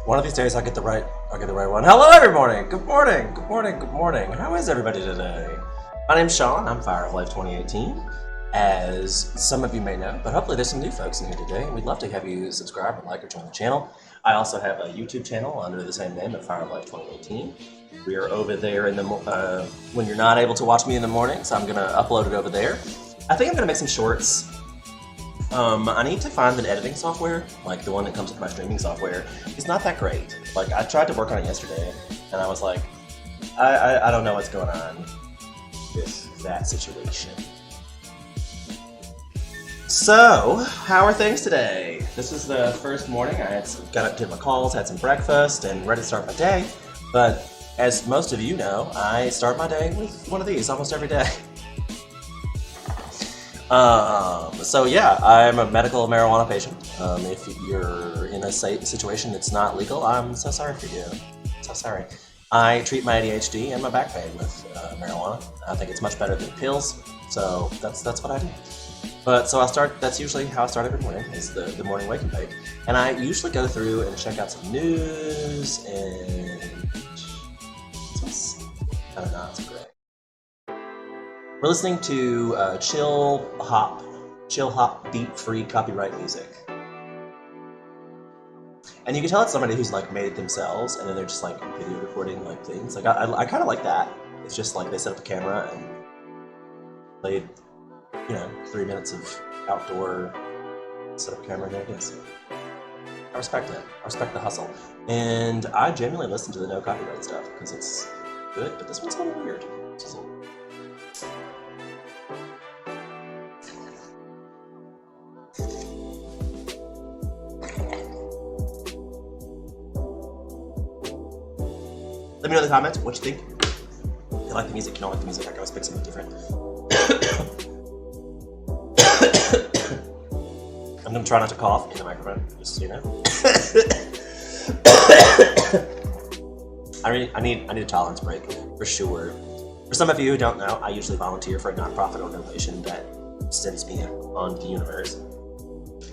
One of these days I'll get the right one. Hello everybody! Good morning! Good morning, good morning. How is everybody today? My name's Sean, I'm Fire of Life 2018, as some of you may know, but hopefully there's some new folks in here today, and we'd love to have you subscribe or like or join the channel. I also have a YouTube channel under the same name at Fire of Life 2018. We are over there in the when you're not able to watch me in the morning, so I'm gonna upload it over there. I think I'm gonna make some shorts. I need to find an editing software, like the one that comes with my streaming software. It's not that great. Like, I tried to work on it yesterday, and I was like, I don't know what's going on with that situation. So, how are things today? This is the first morning. I got up, did my calls, had some breakfast, and ready to start my day. But as most of you know, I start my day with one of these almost every day. So yeah, I'm a medical marijuana patient. If you're in a situation that's not legal, I'm so sorry for you. So sorry. I treat my ADHD and my back pain with marijuana. I think it's much better than pills, so that's what I do. But so that's usually how I start every morning, is the morning wake and bake. And I usually go through and check out some news and I don't know, it's great. We're listening to chill hop, beat-free copyright music. And you can tell it's somebody who's like made it themselves, and then they're just like video recording like things. Like I kind of like that. It's just like they set up a camera and played, 3 minutes of outdoor set up a camera and there it is. I respect it. I respect the hustle. And I genuinely listen to the no copyright stuff because it's good, but this one's a little weird. Let me know in the comments what you think. If you like the music, you don't like the music, I can always pick something different. I'm gonna try not to cough in the microphone, just so you know. I need a tolerance break, for sure. For some of you who don't know, I usually volunteer for a nonprofit organization that sends me on the universe.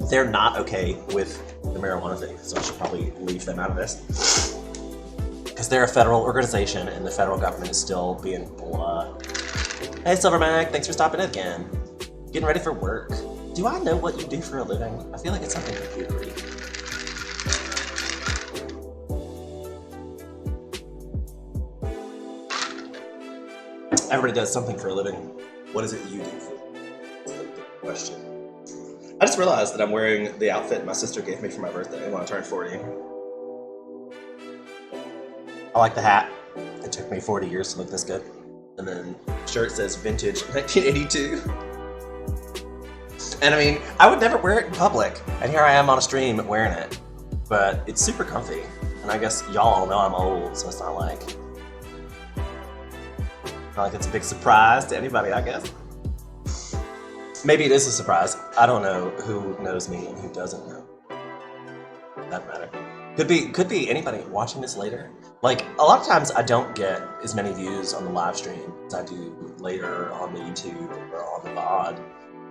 They're not okay with the marijuana thing, so I should probably leave them out of this. Because they're a federal organization and the federal government is still being blah. Hey Silvermac, thanks for stopping in again. Getting ready for work. Do I know what you do for a living? I feel like it's something computery. Everybody does something for a living. What is it you do for a living? That's the question. I just realized that I'm wearing the outfit my sister gave me for my birthday when I turned 40. I like the hat. It took me 40 years to look this good. And then shirt says vintage 1982. And I mean, I would never wear it in public. And here I am on a stream wearing it. But it's super comfy. And I guess y'all all know I'm old, so it's not like it's a big surprise to anybody, I guess. Maybe it is a surprise. I don't know who knows me and who doesn't know. That matter. Could be anybody watching this later. Like, a lot of times I don't get as many views on the live stream as I do later on the YouTube or on the VOD,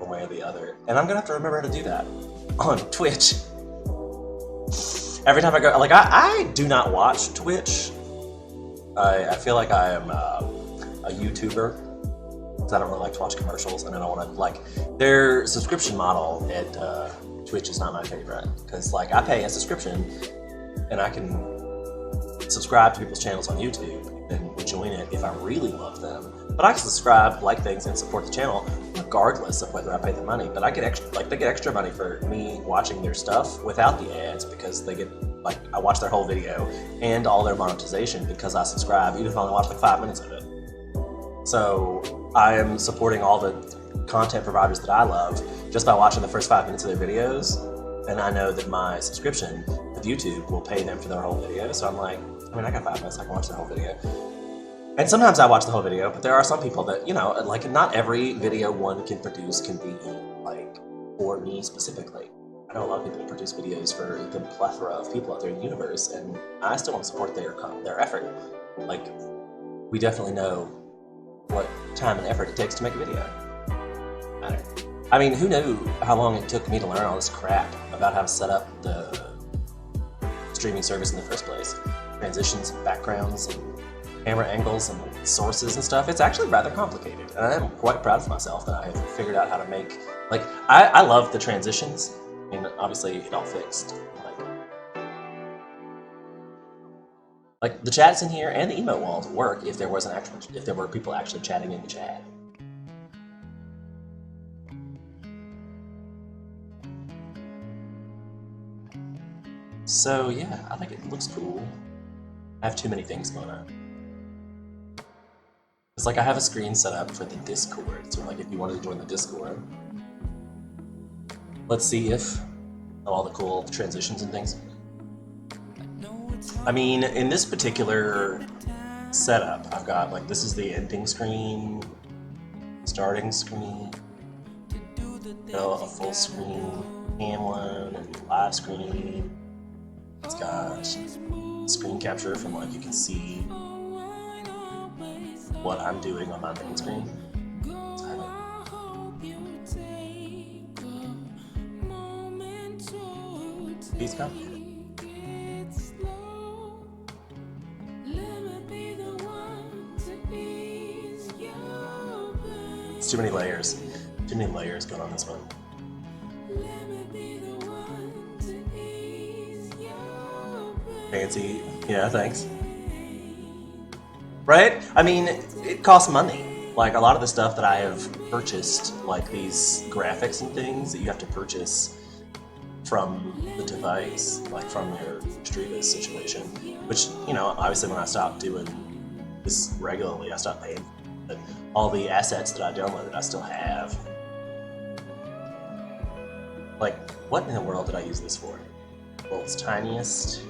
one way or the other. And I'm gonna have to remember how to do that on Twitch. Every time I go, like, I do not watch Twitch. I feel like I am a YouTuber, because I don't really like to watch commercials, and I don't want to, like, their subscription model at Twitch is not my favorite, because, like, I pay a subscription, and I can subscribe to people's channels on YouTube and join it if I really love them. But I can subscribe, like things, and support the channel regardless of whether I pay the money. But I get extra, they get extra money for me watching their stuff without the ads, because they get, like, I watch their whole video and all their monetization because I subscribe, even if I only watch like 5 minutes of it. So I am supporting all the content providers that I love just by watching the first 5 minutes of their videos. And I know that my subscription with YouTube will pay them for their whole video. So I'm like, I got 5 minutes, I can watch the whole video. And sometimes I watch the whole video, but there are some people that, like, not every video one can produce can be, like, for me specifically. I know a lot of people produce videos for the plethora of people out there in the universe, and I still want to support their effort. Like, we definitely know what time and effort it takes to make a video. I mean, who knew how long it took me to learn all this crap about how to set up the streaming service in the first place. Transitions, backgrounds, and camera angles and sources and stuff. It's actually rather complicated, and I am quite proud of myself that I have figured out how to make, like, I love the transitions. I mean, obviously it all fixed. Like the chats in here and the emote walls work if there were people actually chatting in the chat. So yeah, I think it looks cool. I have too many things going on. It's like I have a screen set up for the Discord, so like if you wanted to join the Discord. Let's see if all the cool transitions and things. I mean, in this particular setup, I've got like, this is the ending screen, starting screen, a full screen cam one, and live screen. It's got screen capture from like, you can see what I'm doing on my main screen. Please come. It's too many layers. Too many layers going on this one. Fancy. Yeah, thanks. Right? I mean, it costs money. Like a lot of the stuff that I have purchased, like these graphics and things that you have to purchase from the device, like from your Streamus situation, which, you know, obviously when I stopped doing this regularly, I stopped paying. But all the assets that I downloaded, I still have. Like, what in the world did I use this for? World's tiniest.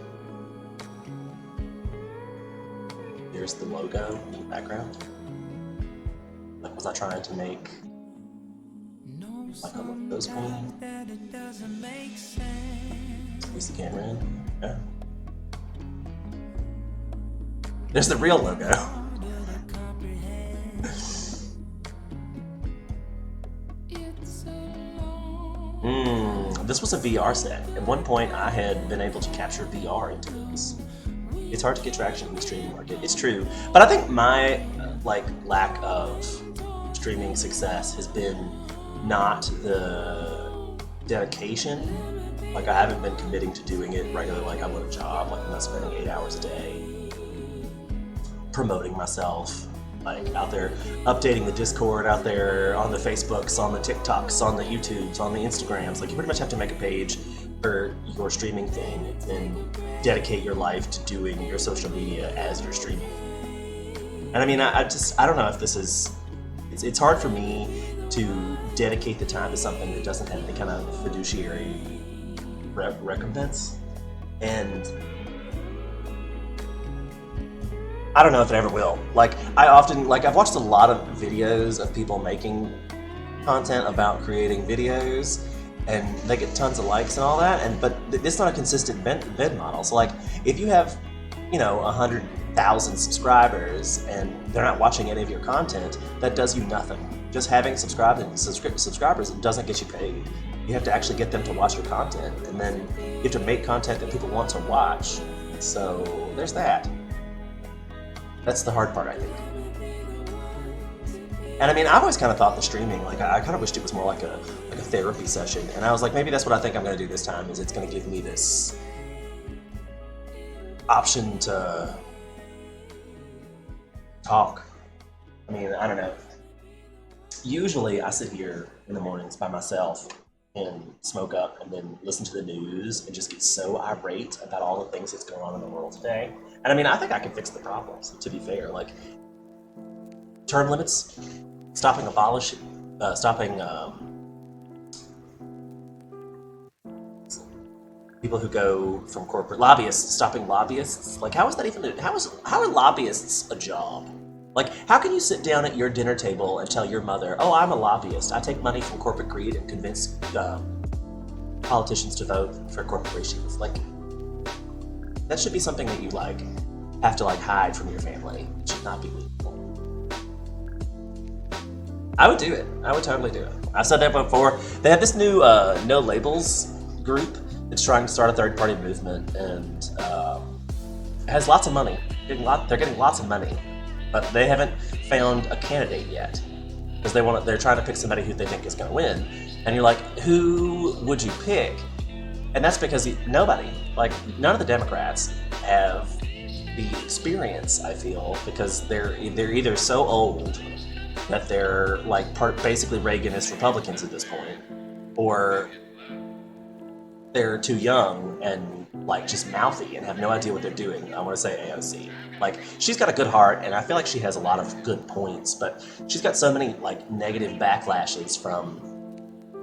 Here's the logo in the background. Like, was I trying to make like a logo screen? Squeeze the camera in. Yeah. There's the real logo. This was a VR set. At one point, I had been able to capture VR into this. It's hard to get traction in the streaming market. It's true, but I think my like lack of streaming success has been not the dedication. Like I haven't been committing to doing it regularly like I would a job. Like I'm not spending 8 hours a day promoting myself, like out there updating the Discord, out there on the Facebooks, on the TikToks, on the YouTubes, on the Instagrams. Like you pretty much have to make a page for your streaming thing and dedicate your life to doing your social media as you're streaming. And I mean, I don't know if this is, it's hard for me to dedicate the time to something that doesn't have any kind of fiduciary recompense. And I don't know if it ever will. Like, I've watched a lot of videos of people making content about creating videos, and they get tons of likes and all that, but it's not a consistent bid model. So like, if you have, 100,000 subscribers and they're not watching any of your content, that does you nothing. Just having subscribers doesn't get you paid. You have to actually get them to watch your content, and then you have to make content that people want to watch. So there's that. That's the hard part, I think. And I mean, I've always kind of thought the streaming, like I kind of wished it was more like a therapy session. And I was like, maybe that's what I think I'm going to do this time, is it's going to give me this option to talk. I mean, I don't know. Usually I sit here in the mornings by myself and smoke up and then listen to the news and just get so irate about all the things that's going on in the world today. And I mean, I think I can fix the problems, to be fair. Like, term limits, stopping people who go from corporate lobbyists, stopping lobbyists. Like, how are lobbyists a job? Like, how can you sit down at your dinner table and tell your mother, oh, I'm a lobbyist. I take money from corporate greed and convince politicians to vote for corporations. Like, that should be something that you, have to, hide from your family. It should not be legal. I would do it. I would totally do it. I've said that before. They have this new No Labels group It's trying to start a third-party movement, and it has lots of money. They're getting lots of money, but they haven't found a candidate yet because they're trying to pick somebody who they think is going to win. And you're like, who would you pick? And that's because nobody, like none of the Democrats have the experience, I feel, because they're either so old that they're like basically Reaganist Republicans at this point, or they're too young and like just mouthy and have no idea what they're doing. I want to say AOC. Like, she's got a good heart, and I feel like she has a lot of good points, but she's got so many like negative backlashes from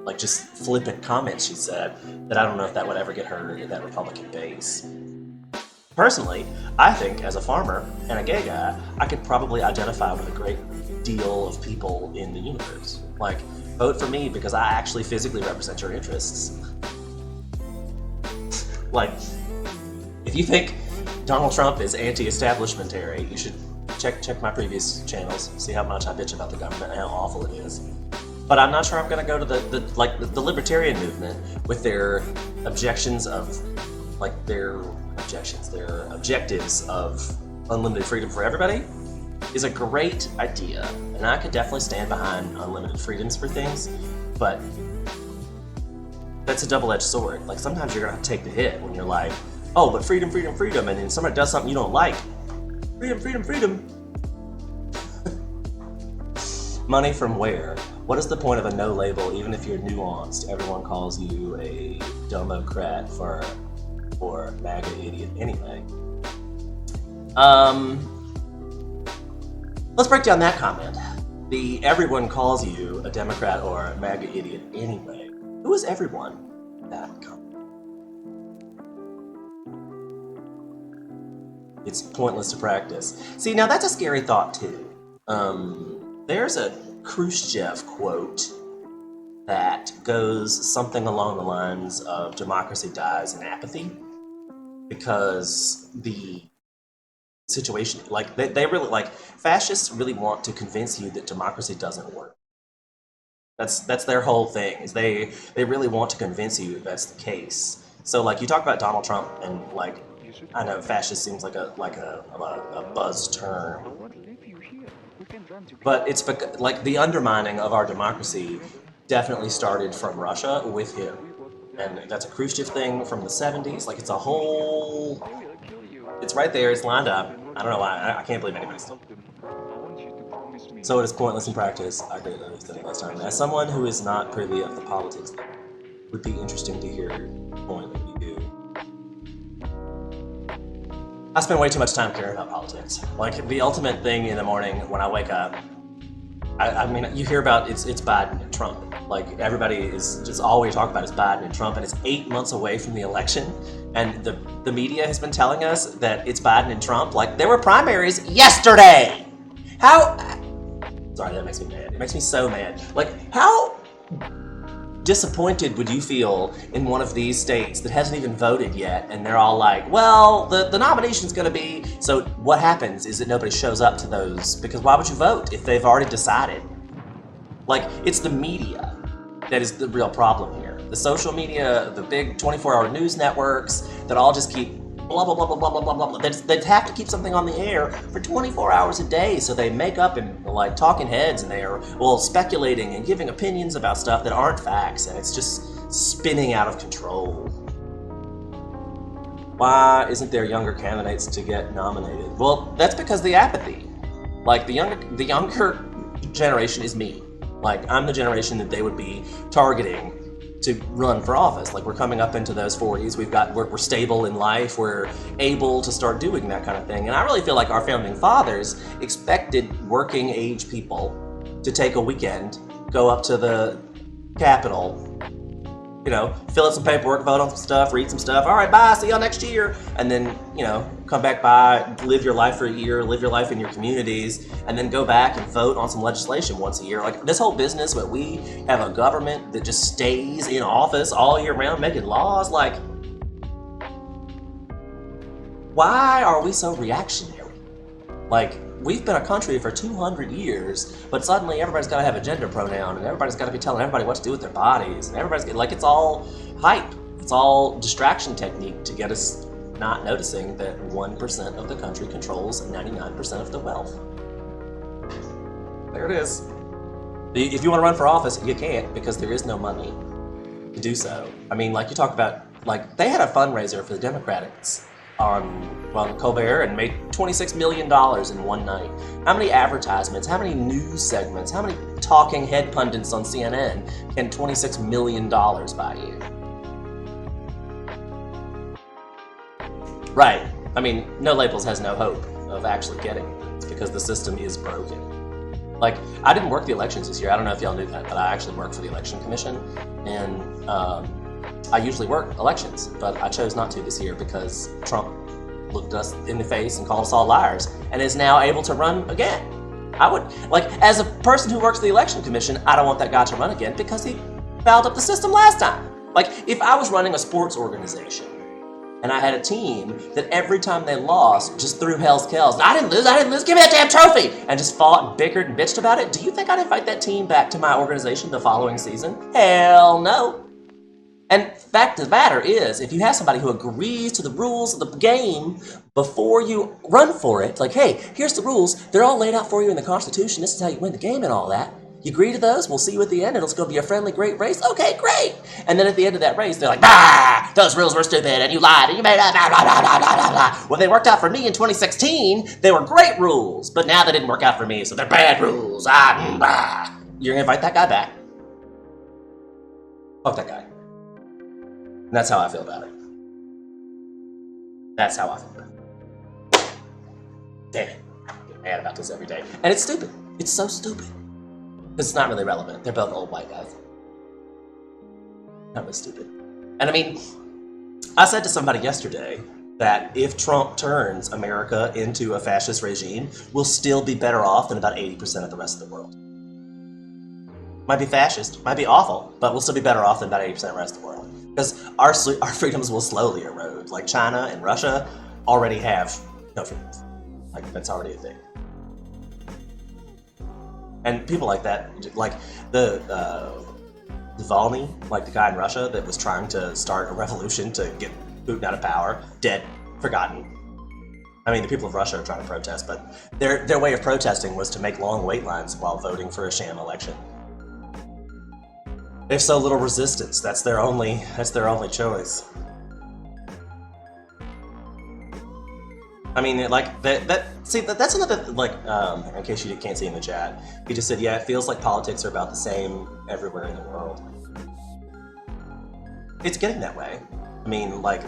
like just flippant comments she said that I don't know if that would ever get her that Republican base. Personally, I think as a farmer and a gay guy, I could probably identify with a great deal of people in the universe. Like, vote for me because I actually physically represent your interests. Like, if you think Donald Trump is anti-establishmentary, you should check my previous channels, see how much I bitch about the government and how awful it is. But I'm not sure I'm going to go to the libertarian movement with their objectives of unlimited freedom for everybody is a great idea, and I could definitely stand behind unlimited freedoms for things, but that's a double-edged sword. Like, sometimes you're gonna take the hit when you're like, oh, but freedom, freedom, freedom, and then somebody does something you don't like. Freedom, freedom, freedom. Money from where? What is the point of a no label, even if you're nuanced? Everyone calls you a Democrat for MAGA idiot anyway. Let's break down that comment. The everyone calls you a Democrat or a MAGA idiot anyway. Who is everyone? That comment. It's pointless to practice. See, now that's a scary thought too. There's a Khrushchev quote that goes something along the lines of democracy dies in apathy, because the situation, like they really, like, fascists really want to convince you that democracy doesn't work. That's their whole thing, is they really want to convince you that's the case. So like, you talk about Donald Trump, and like, I know fascist seems like a buzz term, but it's like the undermining of our democracy definitely started from Russia with him, and that's a Khrushchev thing from the 70s. Like, it's a whole, it's right there, it's lined up. I don't know why, I can't believe anybody's still. So it is pointless in practice. I agree with that last time. As someone who is not privy of the politics, it would be interesting to hear your point if you do. I spend way too much time caring about politics. Like, the ultimate thing in the morning when I wake up, I mean, you hear about it's Biden and Trump. Like, everybody is just, all we talk about is Biden and Trump, and it's 8 months away from the election, and the media has been telling us that it's Biden and Trump. Like, there were primaries yesterday. How? Sorry, that makes me mad. It makes me so mad. Like, how disappointed would you feel in one of these states that hasn't even voted yet, and they're all like, well, the nomination's gonna be, so what happens is that nobody shows up to those, because why would you vote if they've already decided? Like, it's the media that is the real problem here. The social media, the big 24-hour news networks that all just keep blah, blah, blah, blah, blah, blah, blah, blah. They have to keep something on the air for 24 hours a day, so they make up and like talking heads, and they are, well, speculating and giving opinions about stuff that aren't facts, and it's just spinning out of control. Why isn't there younger candidates to get nominated? Well, that's because the apathy. Like, the younger generation is me. Like, I'm the generation that they would be targeting to run for office. Like, we're coming up into those 40s. We're stable in life. We're able to start doing that kind of thing. And I really feel like our founding fathers expected working age people to take a weekend, go up to the Capitol, you know, fill out some paperwork, vote on some stuff, read some stuff. All right, bye, see y'all next year. And then, you know, come back by, live your life for a year, live your life in your communities, and then go back and vote on some legislation once a year. Like, this whole business where we have a government that just stays in office all year round making laws, like, why are we so reactionary? Like, we've been a country for 200 years, but suddenly everybody's got to have a gender pronoun, and everybody's got to be telling everybody what to do with their bodies, and everybody's like, it's all hype. It's all distraction technique to get us not noticing that 1% of the country controls 99% of the wealth. There it is. If you want to run for office, you can't because there is no money to do so. I mean, like you talk about, like they had a fundraiser for the Democrats on Colbert and made $26 million in one night. How many advertisements, how many news segments, how many talking head pundits on CNN can $26 million buy you? Right. I mean, No Labels has no hope of actually getting it. It's because the system is broken. Like, I didn't work the elections this year. I don't know if y'all knew that, but I actually work for the Election Commission. And I usually work elections, but I chose not to this year because Trump looked us in the face and called us all liars and is now able to run again. I would, like, as a person who works for the Election Commission, I don't want that guy to run again because he fouled up the system last time. Like, if I was running a sports organization, and I had a team that every time they lost just threw hell's kells. I didn't lose, give me that damn trophy! And just fought and bickered and bitched about it. Do you think I'd invite that team back to my organization the following season? Hell no. And fact of the matter is, if you have somebody who agrees to the rules of the game before you run for it, like, hey, here's the rules, they're all laid out for you in the Constitution, this is how you win the game and all that. You agree to those? We'll see you at the end. It's going to be a friendly, great race. Okay, great. And then at the end of that race, they're like, bah, those rules were stupid, and you lied, and you made blah, blah, blah, blah, blah, blah. When they worked out for me in 2016, they were great rules, but now they didn't work out for me, so they're bad rules. Bah. You're going to invite that guy back. Fuck that guy. And that's how I feel about it. That's how I feel about it. Damn it. I get mad about this every day. And it's stupid. It's so stupid. It's not really relevant. They're both old white guys. Not really stupid. And I mean, I said to somebody yesterday that if Trump turns America into a fascist regime, we'll still be better off than about 80% of the rest of the world. Might be fascist, might be awful, but we'll still be better off than about 80% of the rest of the world. Because our freedoms will slowly erode. Like China and Russia already have no freedoms. Like, that's already a thing. And people like that, like the Navalny, like the guy in Russia that was trying to start a revolution to get Putin out of power, dead, forgotten. I mean, the people of Russia are trying to protest, but their way of protesting was to make long wait lines while voting for a sham election. They have so little resistance. That's their only choice. I mean, like that's another, like, in case you can't see in the chat, he just said, yeah, it feels like politics are about the same everywhere in the world. It's getting that way. I mean, like,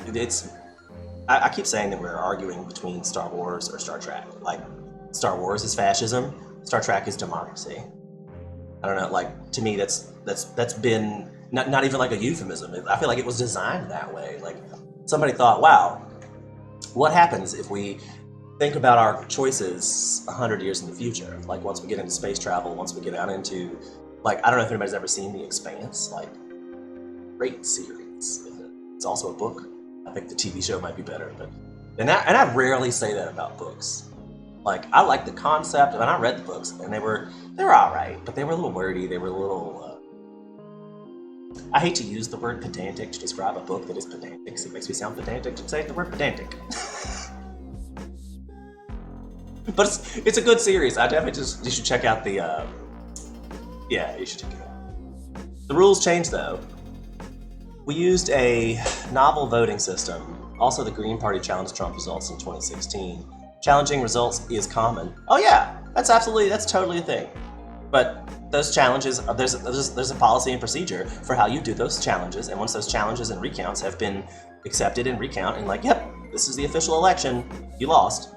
I keep saying that we're arguing between Star Wars or Star Trek. Like, Star Wars is fascism, Star Trek is democracy. I don't know, like, to me that's been not even like a euphemism. I feel like it was designed that way. Like, somebody thought, wow, what happens if we think about our choices 100 years in the future? Like, once we get into space travel, once we get out into, like, I don't know if anybody's ever seen The Expanse. Like, great series. It's also a book. I think the TV show might be better, but and I rarely say that about books. Like, I like the concept, and I read the books, and they were all right, but they were a little wordy. They were a little. I hate to use the word pedantic to describe a book that is pedantic, because it makes me sound pedantic to say the word pedantic. But it's a good series. I definitely you should check out the. Yeah, you should check it out. The rules changed though. We used a novel voting system. Also, the Green Party challenged Trump results in 2016. Challenging results is common. Oh yeah, that's totally a thing. But those challenges, there's a policy and procedure for how you do those challenges, and once those challenges and recounts have been accepted and recount, and like, yep, this is the official election, you lost.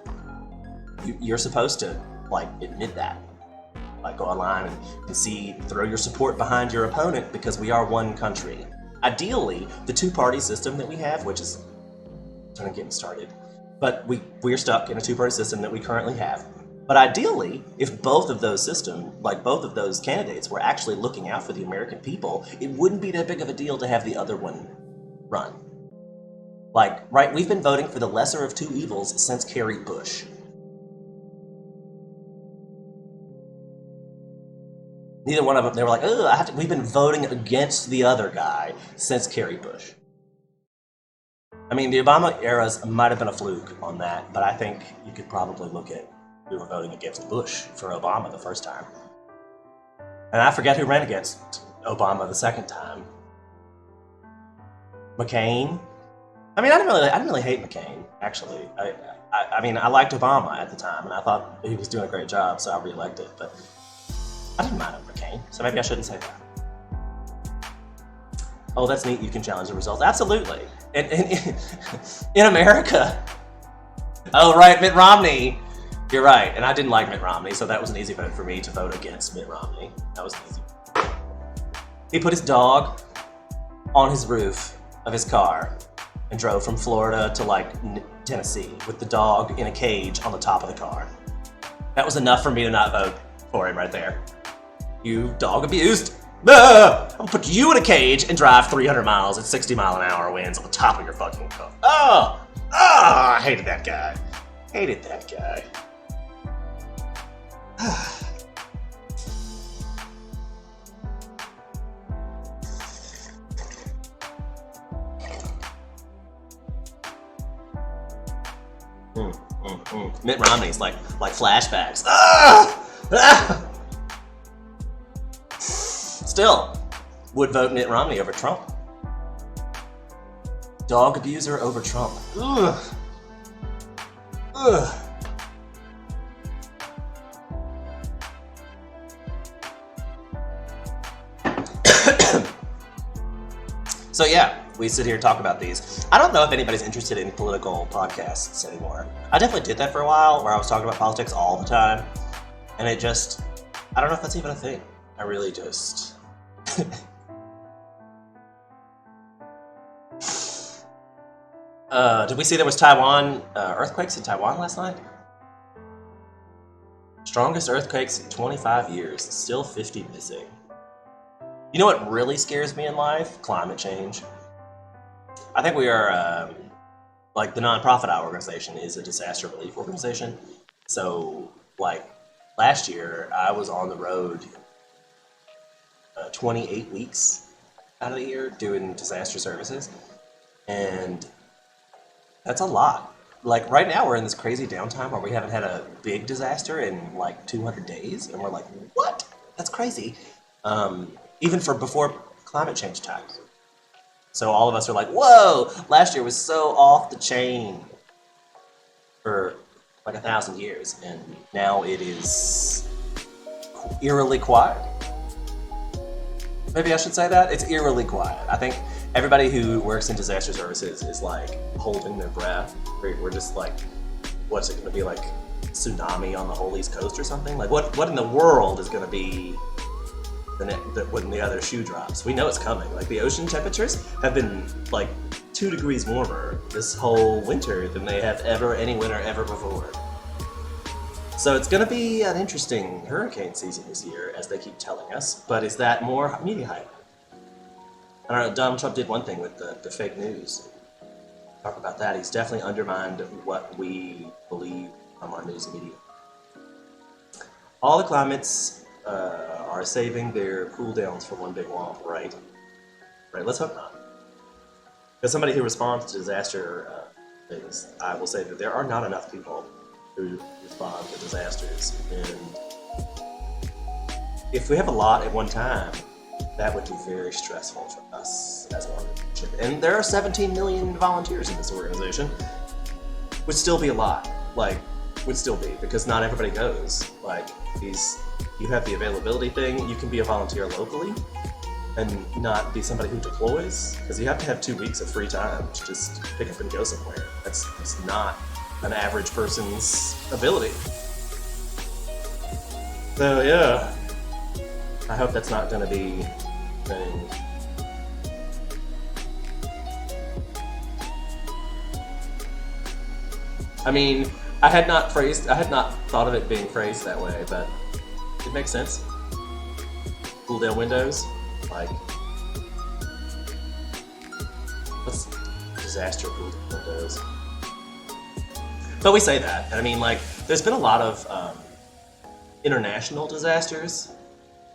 You're supposed to, like, admit that. Like, go online and concede, throw your support behind your opponent, because we are one country. Ideally, the two-party system that we have, which is kind of getting started, but we're stuck in a two-party system that we currently have. But ideally, if both of those systems, like both of those candidates, were actually looking out for the American people, it wouldn't be that big of a deal to have the other one run. Like, right, we've been voting for the lesser of two evils since Kerry Bush. Neither one of them, they were like, oh, we've been voting against the other guy since Kerry Bush. I mean, the Obama eras might have been a fluke on that, but I think you could probably look at we were voting against Bush for Obama the first time. And I forget who ran against Obama the second time. McCain. I mean, I didn't really hate McCain, actually. I mean, I liked Obama at the time, and I thought he was doing a great job, so I reelected. But I didn't mind McCain, so maybe I shouldn't say that. Oh, that's neat. You can challenge the results. Absolutely. In America. Oh, right, Mitt Romney. You're right, and I didn't like Mitt Romney, so that was an easy vote for me to vote against Mitt Romney. That was easy. He put his dog on his roof of his car and drove from Florida to like Tennessee with the dog in a cage on the top of the car. That was enough for me to not vote for him right there. You dog abused. I'll put you in a cage and drive 300 miles at 60-mile-an-hour winds on the top of your fucking car. I hated that guy. Hated that guy. Mitt Romney's like flashbacks. Still, would vote Mitt Romney over Trump. Dog abuser over Trump. Ugh. So yeah, we sit here and talk about these. I don't know if anybody's interested in political podcasts anymore. I definitely did that for a while, where I was talking about politics all the time, and I don't know if that's even a thing. I really just... did we see there was Taiwan earthquakes in Taiwan last night? Strongest earthquakes in 25 years, still 50 missing. You know what really scares me in life? Climate change. I think we are, like the nonprofit organization is a disaster relief organization. So, like, last year I was on the road 28 weeks out of the year doing disaster services. And that's a lot. Like, right now we're in this crazy downtime where we haven't had a big disaster in like 200 days. And we're like, what? That's crazy. Even for before climate change times. So all of us are like, whoa, last year was so off the chain for like 1,000 years. And now it is eerily quiet. Maybe I should say that. It's eerily quiet. I think everybody who works in disaster services is like holding their breath. We're just like, what's it going to be, like tsunami on the whole East Coast or something? Like what in the world is going to be when the other shoe drops? We know it's coming. Like, the ocean temperatures have been like 2 degrees warmer this whole winter than they have any winter ever before. So it's going to be an interesting hurricane season this year, as they keep telling us. But is that more media hype? I don't know, Donald Trump did one thing with the fake news. Talk about that. He's definitely undermined what we believe from our news media. All the climates are saving their cool downs for one big womp, right? Right, let's hope not. As somebody who responds to disaster things, I will say that there are not enough people who respond to disasters. And if we have a lot at one time, that would be very stressful for us as an organization. And there are 17 million volunteers in this organization. Would still be a lot. Would still be, because not everybody goes. You have the availability thing, you can be a volunteer locally and not be somebody who deploys, because you have to have 2 weeks of free time to just pick up and go somewhere. That's not an average person's ability. So yeah, I hope that's not going to be a thing. I mean, I had not thought of it being phrased that way, but it makes sense. Cool down windows, what's disaster cool down windows? But we say that, and I mean, there's been a lot of international disasters.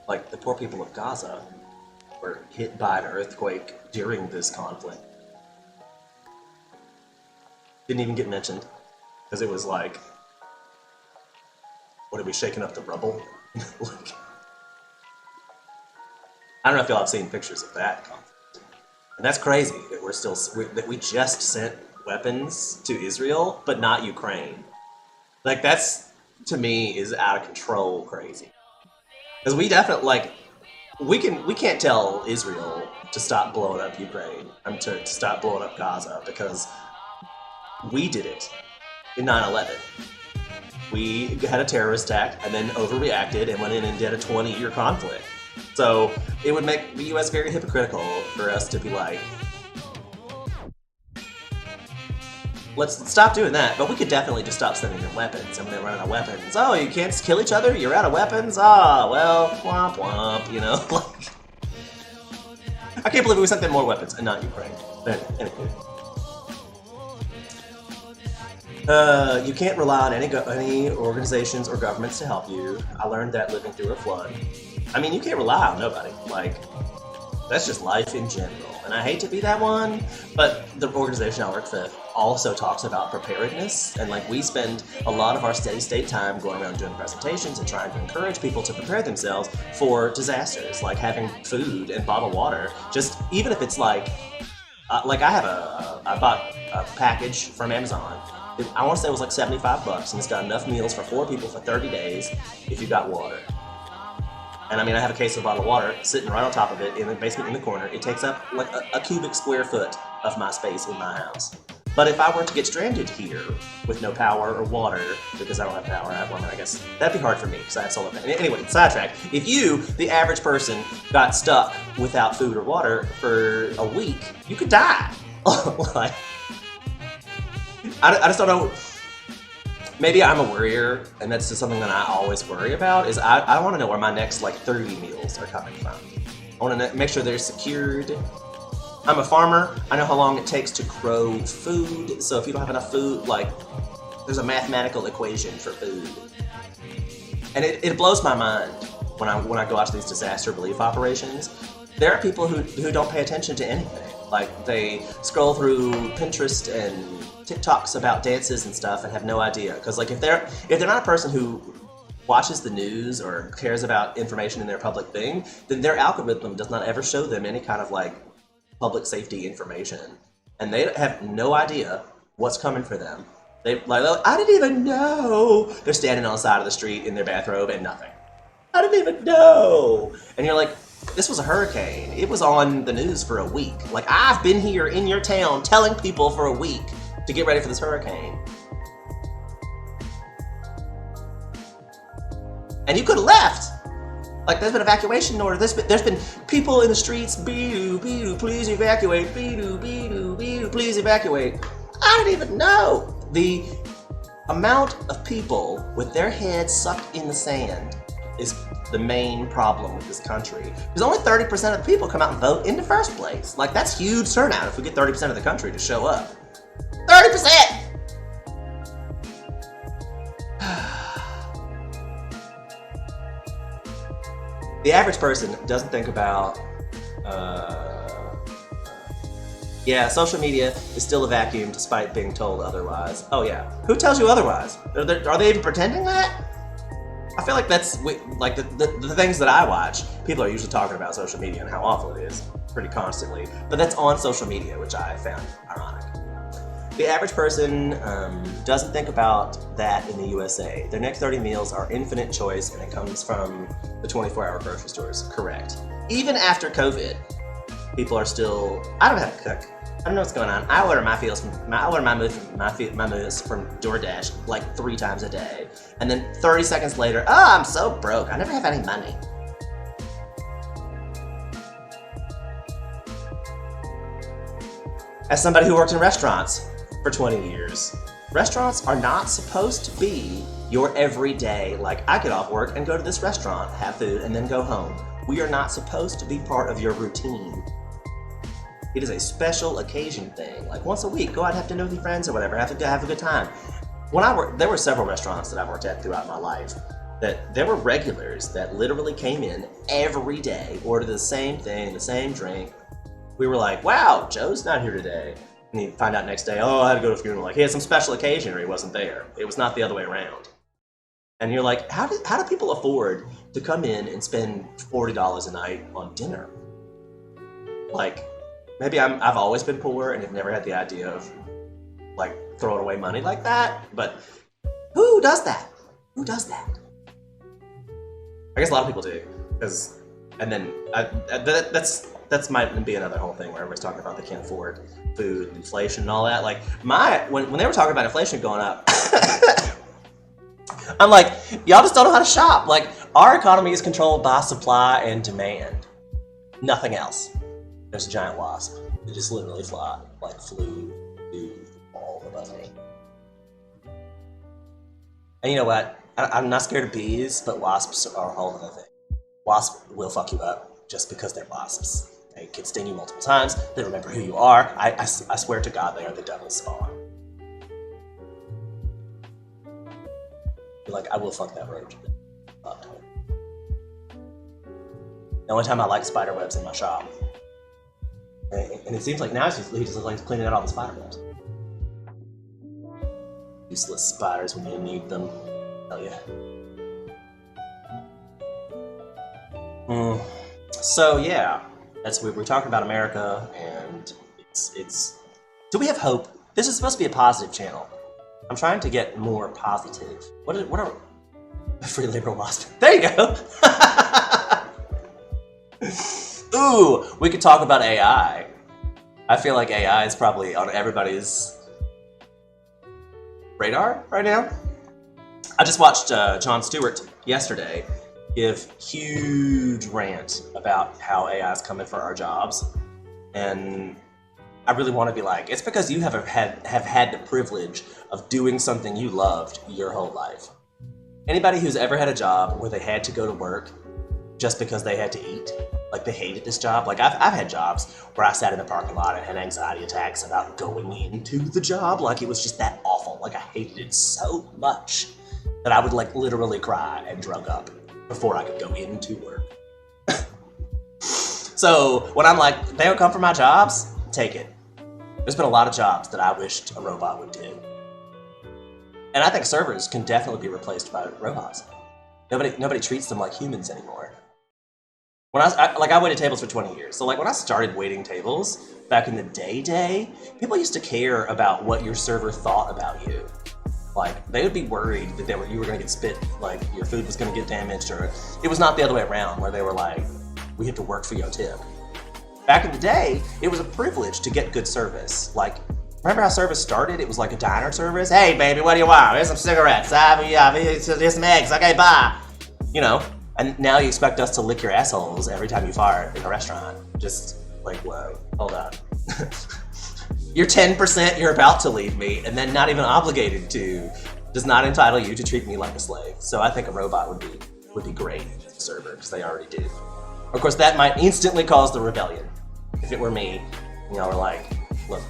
Like, the poor people of Gaza were hit by an earthquake during this conflict. Didn't even get mentioned because it was like, what are we shaking up the rubble? Like, I don't know if y'all have seen pictures of that conflict. And that's crazy that that we just sent weapons to Israel, but not Ukraine. Like that's to me is out of control crazy. Because we definitely like we can't tell Israel to stop blowing up Ukraine. To stop blowing up Gaza because we did it in 9/11. We had a terrorist attack and then overreacted and went in and did a 20-year conflict. So it would make the U.S. very hypocritical for us to be like, let's stop doing that. But we could definitely just stop sending them weapons. And when they run out of weapons, oh, you can't kill each other? You're out of weapons? Ah, well, womp womp, you know? Like, I can't believe we sent them more weapons and not Ukraine. But anyway. You can't rely on any organizations or governments to help you. I learned that living through a flood. I mean, you can't rely on nobody. Like, that's just life in general. And I hate to be that one, but the organization I work with also talks about preparedness. And like, we spend a lot of our steady state time going around doing presentations and trying to encourage people to prepare themselves for disasters, like having food and bottled water. Just even if it's like I bought a package from Amazon. I want to say it was like $75, and it's got enough meals for 4 people for 30 days if you've got water. And I mean, I have a case of bottled water sitting right on top of it in the basement in the corner. It takes up like a cubic square foot of my space in my house. But if I were to get stranded here with no power or water, because I don't have power, I guess that'd be hard for me because I have solar panels. Anyway, sidetrack. If you, the average person, got stuck without food or water for a week, you could die. Like, I just don't know. Maybe I'm a worrier, and that's just something that I always worry about, is I want to know where my next, like, 30 meals are coming from. I want to make sure they're secured. I'm a farmer. I know how long it takes to grow food, so if you don't have enough food, like, there's a mathematical equation for food. And it blows my mind when I go out to these disaster relief operations. There are people who don't pay attention to anything. Like, they scroll through Pinterest and TikToks about dances and stuff and have no idea. Because like if they're not a person who watches the news or cares about information in their public thing, then their algorithm does not ever show them any kind of like public safety information, and they have no idea what's coming for them. They like, I didn't even know. They're standing on the side of the street in their bathrobe and nothing. I didn't even know. And you're like, this was a hurricane. It was on the news for a week. Like, I've been here in your town telling people for a week to get ready for this hurricane. And you could have left. Like, there's been evacuation order. There's been people in the streets, be-doo, please evacuate, be-doo, please evacuate. I didn't even know. The amount of people with their heads sucked in the sand is the main problem with this country. Because only 30% of the people come out and vote in the first place. Like, that's huge turnout if we get 30% of the country to show up. 30%! The average person doesn't think about, yeah, social media is still a vacuum despite being told otherwise. Oh yeah, who tells you otherwise? Are they even pretending that? I feel like that's, like the things that I watch, people are usually talking about social media and how awful it is pretty constantly, but that's on social media, which I found ironic. The average person doesn't think about that in the USA. Their next 30 meals are infinite choice, and it comes from the 24-hour grocery stores. Correct. Even after COVID, people are still. I don't have to cook. I don't know what's going on. I order my meals from DoorDash like 3 times a day, and then 30 seconds later, oh, I'm so broke. I never have any money. As somebody who worked in restaurants for 20 years, restaurants are not supposed to be your everyday, like, I get off work and go to this restaurant, have food, and then go home. We are not supposed to be part of your routine. It is a special occasion thing. Like, once a week, go out and have dinner with your friends or whatever, have a good time. When I worked, there were several restaurants that I worked at throughout my life that there were regulars that literally came in every day, ordered the same thing, the same drink. We were like, wow, Joe's not here today. And you find out next day, oh, I had to go to a funeral. Like he had some special occasion or he wasn't there. It was not the other way around. And you're like, how do people afford to come in and spend $40 a night on dinner? Like, maybe I've always been poor and have never had the idea of like throwing away money like that. But who does that? Who does that? I guess a lot of people do. And then that's might be another whole thing where everybody's talking about they can't afford food, inflation, and all that. Like when they were talking about inflation going up, I'm like, y'all just don't know how to shop. Like our economy is controlled by supply and demand, nothing else. There's a giant wasp. They just literally flew to all above me. And you know what? I'm not scared of bees, but wasps are a whole other thing. Wasps will fuck you up just because they're wasps. They can sting you multiple times. They remember who you are. I swear to God, they are the devil's spawn. Like, I will fuck that roach. The only time I like spider webs in my shop. And it seems like now he just likes cleaning out all the spider webs. Useless spiders when you need them. Hell yeah. So yeah, we're talking about America, and it's. Do we have hope? This is supposed to be a positive channel. I'm trying to get more positive. What are free labor wasp? There you go. Ooh, we could talk about AI. I feel like AI is probably on everybody's radar right now. I just watched Jon Stewart yesterday give huge rant about how AI is coming for our jobs, and I really want to be like, it's because you have had the privilege of doing something you loved your whole life. Anybody who's ever had a job where they had to go to work just because they had to eat, like they hated this job. Like I've had jobs where I sat in the parking lot and had anxiety attacks about going into the job. Like it was just that awful. Like I hated it so much that I would like literally cry and drug up before I could go into work. So when I'm like, they don't come for my jobs, take it. There's been a lot of jobs that I wished a robot would do. And I think servers can definitely be replaced by robots. Nobody treats them like humans anymore. When I waited tables for 20 years. So like when I started waiting tables back in the day, people used to care about what your server thought about you. Like they would be worried that you were going to get spit, like your food was going to get damaged, or it was not the other way around where they were like, we have to work for your tip. Back in the day, it was a privilege to get good service. Like, remember how service started? It was like a diner service. Hey, baby, what do you want? Here's some cigarettes. Here's some eggs. Okay, bye. You know, and now you expect us to lick your assholes every time you fart in a restaurant. Just like, whoa, hold on. You're 10% you're about to leave me, and then not even obligated to, does not entitle you to treat me like a slave. So I think a robot would be great as a server, because they already do. Of course, that might instantly cause the rebellion. If it were me, you know, we're like, look,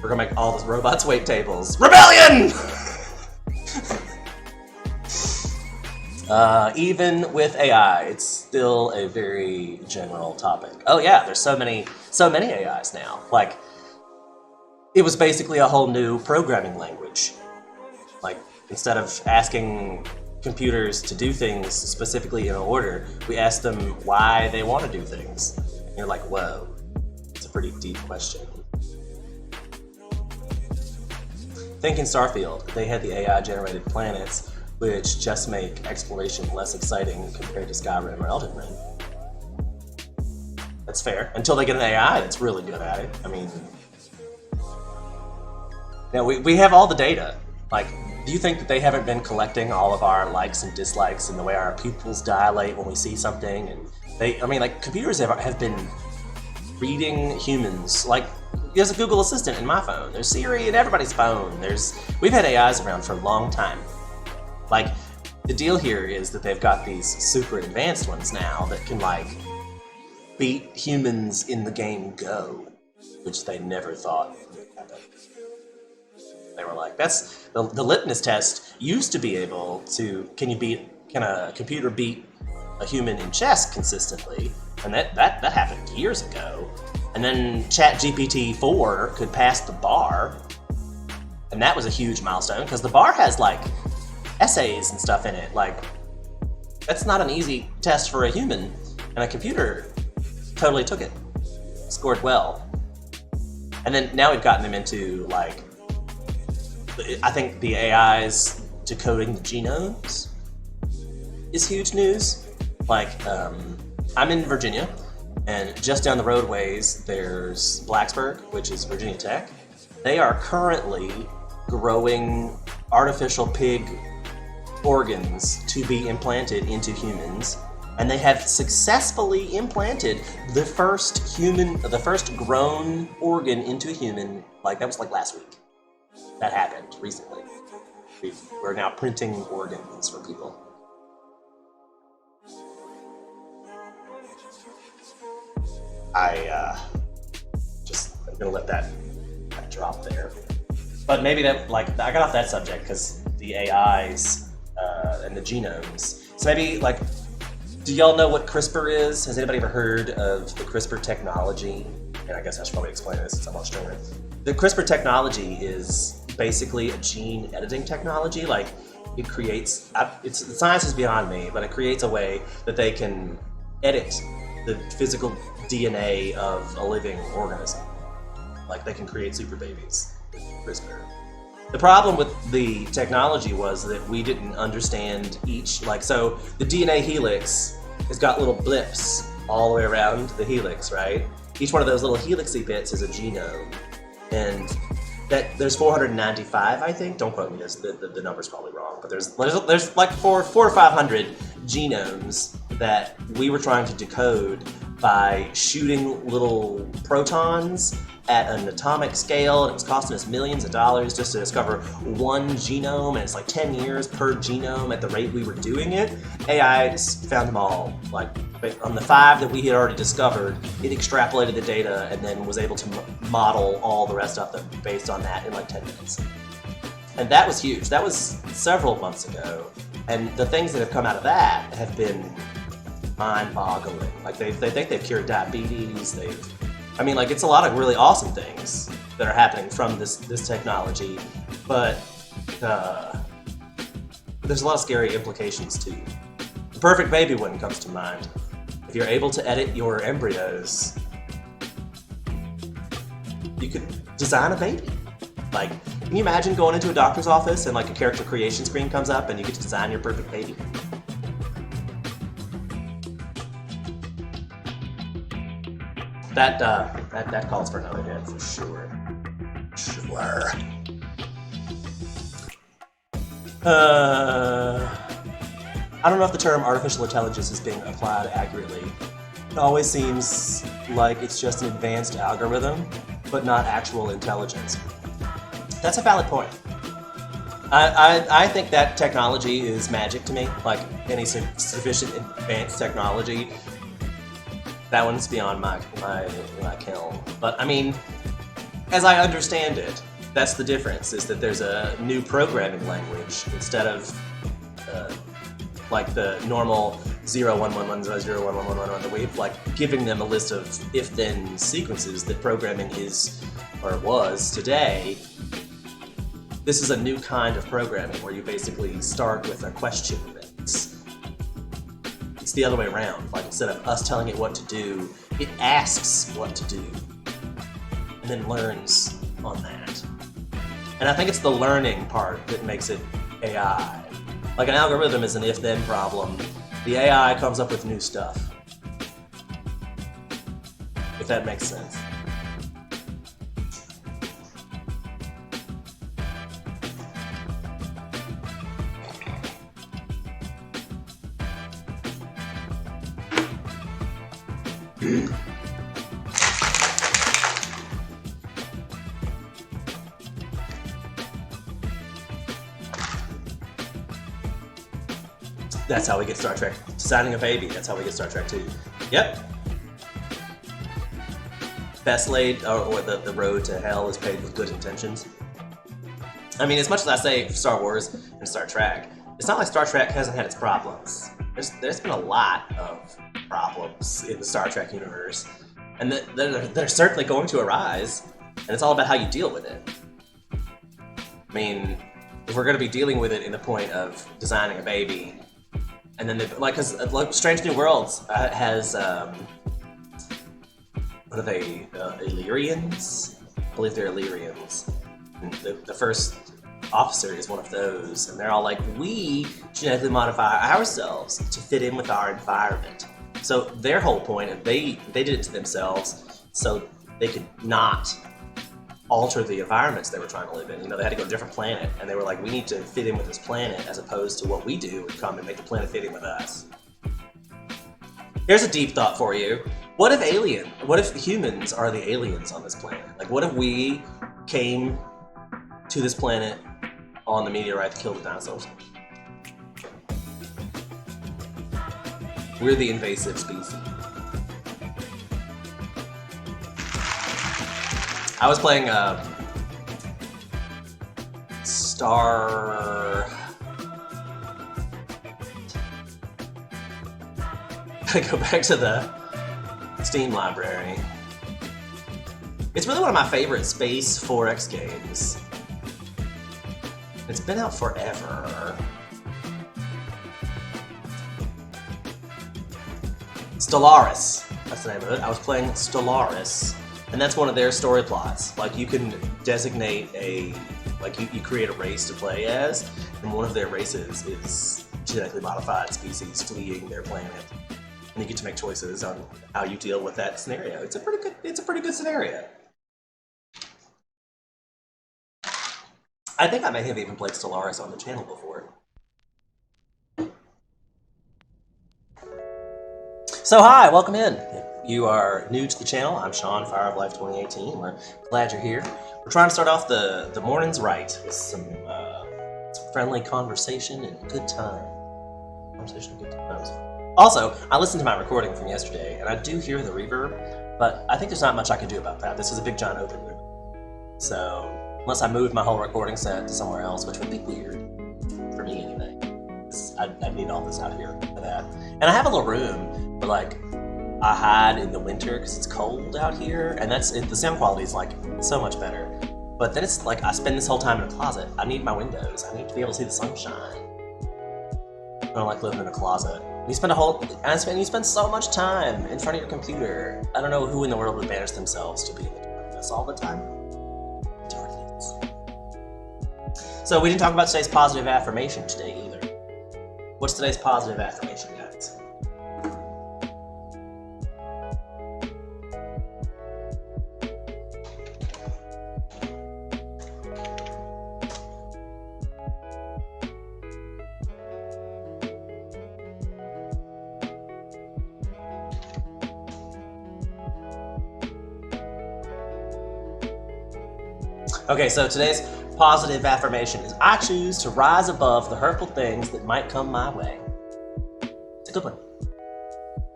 we're gonna make all those robots wait tables. Rebellion! Even with AI, it's still a very general topic. Oh yeah, there's so many AIs now. Like, it was basically a whole new programming language. Like, instead of asking computers to do things specifically in order, we asked them why they want to do things. And you're like, whoa, it's a pretty deep question. Think in Starfield, they had the AI-generated planets, which just make exploration less exciting compared to Skyrim or Elden Ring. That's fair. Until they get an AI that's really good at it. I mean, now we have all the data. Like, do you think that they haven't been collecting all of our likes and dislikes and the way our pupils dilate when we see something? And computers have been reading humans. Like, there's a Google Assistant in my phone. There's Siri in everybody's phone. We've had AIs around for a long time. Like, the deal here is that they've got these super advanced ones now that can, like, beat humans in the game Go, which they never thought would happen. They were like, that's the litmus test used to be able to, can a computer beat a human in chess consistently? And that happened years ago. And then ChatGPT 4 could pass the bar, and that was a huge milestone because the bar has like essays and stuff in it. Like, that's not an easy test for a human, and a computer totally took it, scored well. And then now we've gotten them into like, I think the AI's decoding the genomes is huge news. Like, I'm in Virginia, and just down the roadways there's Blacksburg, which is Virginia Tech. They are currently growing artificial pig organs to be implanted into humans, and they have successfully implanted the first grown organ into a human. Like, that was like last week. That happened recently. We're now printing organs for people. I'm gonna let that drop there. But maybe that, like, I got off that subject because the AIs and the genomes. So maybe, like, do y'all know what CRISPR is? Has anybody ever heard of the CRISPR technology? And I guess I should probably explain this since I'm on streamer. The CRISPR technology is basically a gene editing technology. Like, it creates, the science is beyond me, but it creates a way that they can edit the physical DNA of a living organism. Like, they can create super babies with CRISPR. The problem with the technology was that we didn't understand each, like, so the DNA helix has got little blips all the way around the helix, right? Each one of those little helixy bits is a genome. And there's 495, I think. Don't quote me, the number's probably wrong, but there's like 400 or 500 genomes that we were trying to decode by shooting little protons at an atomic scale, and it was costing us millions of dollars just to discover one genome, and it's like 10 years per genome at the rate we were doing it. AI just found them all. Like, on the 5 that we had already discovered, it extrapolated the data and then was able to model all the rest of them based on that in like 10 minutes. And that was huge. That was several months ago. And the things that have come out of that have been mind-boggling. Like, they think they've cured diabetes. It's a lot of really awesome things that are happening from this technology, but there's a lot of scary implications too. The perfect baby one comes to mind. If you're able to edit your embryos, you could design a baby. Like, can you imagine going into a doctor's office and like a character creation screen comes up and you get to design your perfect baby? That calls for another hit for sure. Sure. I don't know if the term artificial intelligence is being applied accurately. It always seems like it's just an advanced algorithm, but not actual intelligence. That's a valid point. I think that technology is magic to me, like any sufficient advanced technology. That one's beyond my kiln. But I mean, as I understand it, that's the difference, is that there's a new programming language instead of like the normal 01110011111 that we've like giving them a list of if-then sequences that programming is or was today. This is a new kind of programming where you basically start with a question. It's the other way around. Like, instead of us telling it what to do, it asks what to do and then learns on that. And I think it's the learning part that makes it AI. Like, an algorithm is an if-then problem. The AI comes up with new stuff. If that makes sense. That's how we get Star Trek. Designing a baby, that's how we get Star Trek 2. Yep. Best laid, or the road to hell is paved with good intentions. I mean, as much as I say Star Wars and Star Trek, it's not like Star Trek hasn't had its problems. There's been a lot of problems in the Star Trek universe. and that are certainly going to arise, and it's all about how you deal with it. I mean, if we're going to be dealing with it in the point of designing a baby, and then because Strange New Worlds has what are they? Illyrians? I believe they're Illyrians. And the first officer is one of those, and they're all like, we genetically modify ourselves to fit in with our environment. So their whole point, and they did it to themselves so they could not alter the environments they were trying to live in. You know, they had to go to a different planet, and they were like, we need to fit in with this planet as opposed to what we do and come and make the planet fit in with us. Here's a deep thought for you. What if humans are the aliens on this planet? Like, what if we came to this planet on the meteorite that killed the dinosaurs? We're the invasive species. I was playing I go back to the Steam library. It's really one of my favorite Space 4X games. It's been out forever. Stellaris, that's the name of it. I was playing Stellaris, and that's one of their story plots. Like, you can designate you create a race to play as, and one of their races is genetically modified species fleeing their planet. And you get to make choices on how you deal with that scenario. It's a pretty good scenario. I think I may have even played Stellaris on the channel before. So hi, welcome in. If you are new to the channel, I'm Sean, Fire of Life 2018. We're glad you're here. We're trying to start off the mornings right with some friendly conversation and good time. Conversation and good times. Also, I listened to my recording from yesterday, and I do hear the reverb, but I think there's not much I can do about that. This is a big giant open room. So, unless I moved my whole recording set to somewhere else, which would be weird, for me anyway. I need all this out here for that. And I have a little room, but like, I hide in the winter because it's cold out here, and the sound quality is like so much better. But then it's like I spend this whole time in a closet. I need my windows. I need to be able to see the sunshine. I don't like living in a closet. You spend so much time in front of your computer. I don't know who in the world would banish themselves to be in the darkness all the time. Darkness. So we didn't talk about today's positive affirmation today either. What's today's positive affirmation, guys? Okay, so today's positive affirmation is I choose to rise above the hurtful things that might come my way. It's a good one.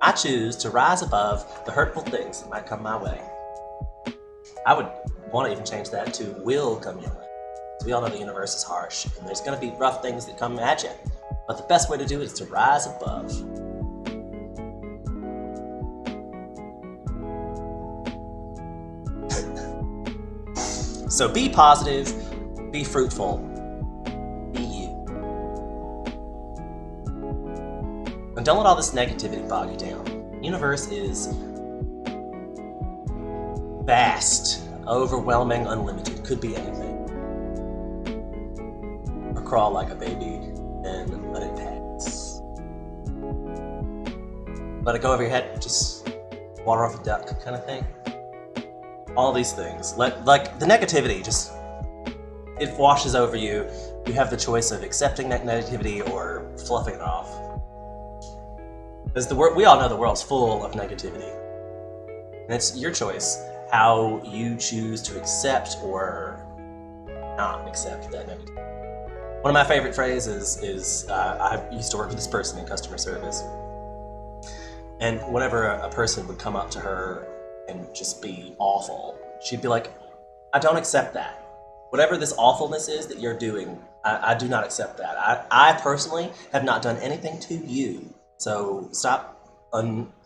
I choose to rise above the hurtful things that might come my way. I would want to even change that to will come your way. Because we all know the universe is harsh, and there's going to be rough things that come at you. But the best way to do it is to rise above. So be positive, be fruitful, be you. And don't let all this negativity bog you down. The universe is vast, overwhelming, unlimited. Could be anything. Or crawl like a baby and let it pass. Let it go over your head, just water off a duck kind of thing. All these things, like the negativity, it washes over you. You have the choice of accepting that negativity or fluffing it off. Because we all know the world's full of negativity, and it's your choice how you choose to accept or not accept that negativity. One of my favorite phrases is I used to work with this person in customer service, and whenever a person would come up to her and just be awful, she'd be like, I don't accept that. Whatever this awfulness is that you're doing, I do not accept that. I personally have not done anything to you, so stop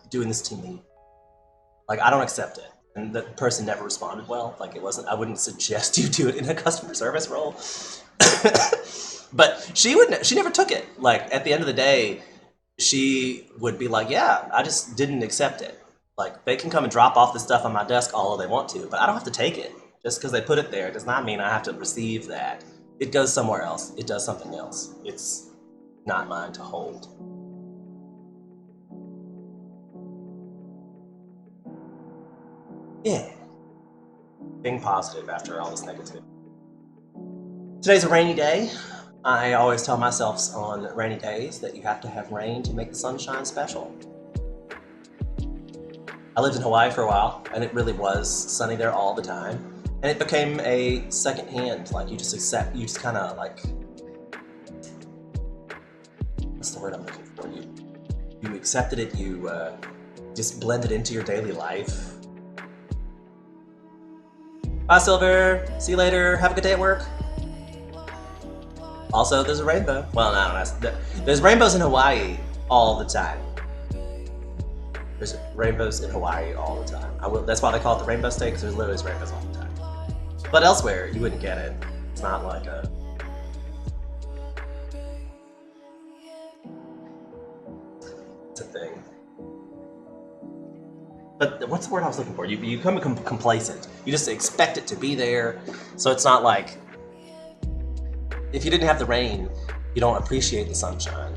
doing this to me. Like, I don't accept it. And the person never responded well. Like, it wasn't, I wouldn't suggest you do it in a customer service role. But she never took it. Like, at the end of the day, she would be like, yeah, I just didn't accept it. Like, they can come and drop off the stuff on my desk all they want to, but I don't have to take it. Just because they put it there does not mean I have to receive that. It goes somewhere else. It does something else. It's not mine to hold. Yeah. Being positive after all this negativity. Today's a rainy day. I always tell myself on rainy days that you have to have rain to make the sunshine special. I lived in Hawaii for a while, and it really was sunny there all the time. And it became a second hand, like you just kind of like, what's the word I'm looking for? You accepted it, you just blended into your daily life. Bye, Silver. See you later. Have a good day at work. Also, there's a rainbow. Well, no, there's rainbows in Hawaii all the time. There's rainbows in Hawaii all the time. That's why they call it the Rainbow State, because there's literally rainbows all the time. But elsewhere, you wouldn't get it. It's not like a... It's a thing. But what's the word I was looking for? You become complacent. You just expect it to be there. So it's not like... If you didn't have the rain, you don't appreciate the sunshine.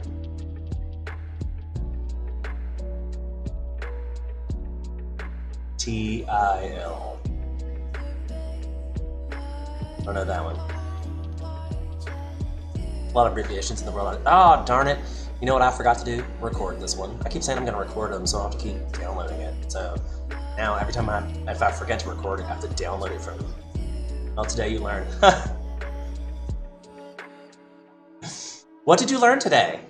TIL. I don't know that one. A lot of abbreviations in the world. Oh, darn it. You know what I forgot to do? Record this one. I keep saying I'm going to record them, so I'll have to keep downloading it. So now every time if I forget to record it, I have to download it from... Well, today you learn. What did you learn today?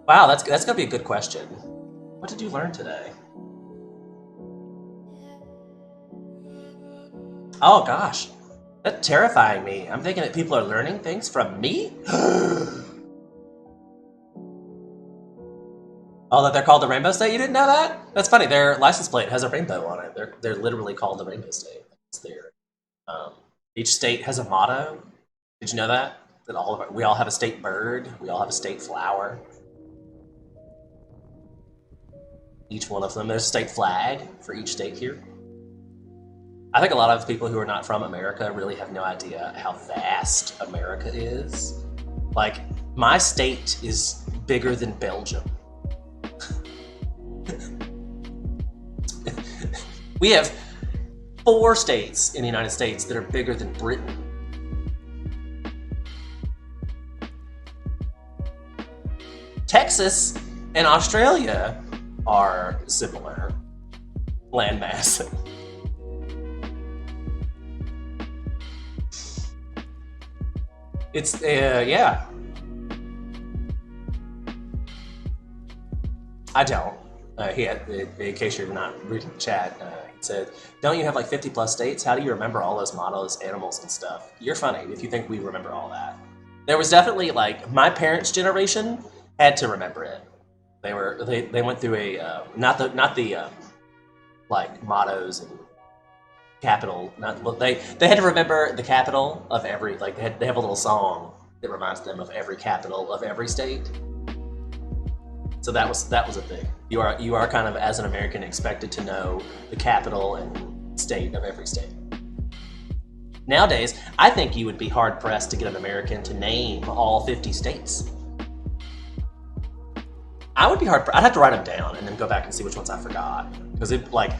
Wow, that's going to be a good question. What did you learn today? Oh gosh, that's terrifying me. I'm thinking that people are learning things from me? Oh, that they're called the Rainbow State? You didn't know that? That's funny. Their license plate has a rainbow on it. They're literally called the Rainbow State. It's there. Each state has a motto. Did you know that? That we all have a state bird. We all have a state flower. Each one of them. There's a state flag for each state here. I think a lot of people who are not from America really have no idea how vast America is. Like, my state is bigger than Belgium. We have 4 states in the United States that are bigger than Britain. Texas and Australia are similar landmass. It's, yeah. I don't. In case you're not reading the chat, he said, don't you have like 50 plus states? How do you remember all those mottos, animals, and stuff? You're funny if you think we remember all that. There was definitely, like, my parents' generation had to remember it. They went through a, not the like, mottos and capital, they had to remember the capital of every, like, they have a little song that reminds them of every capital of every state. So that was a thing. You are kind of, as an American, expected to know the capital and state of every state. Nowadays, I think you would be hard pressed to get an American to name all 50 states. I would be I'd have to write them down and then go back and see which ones I forgot, because it, like,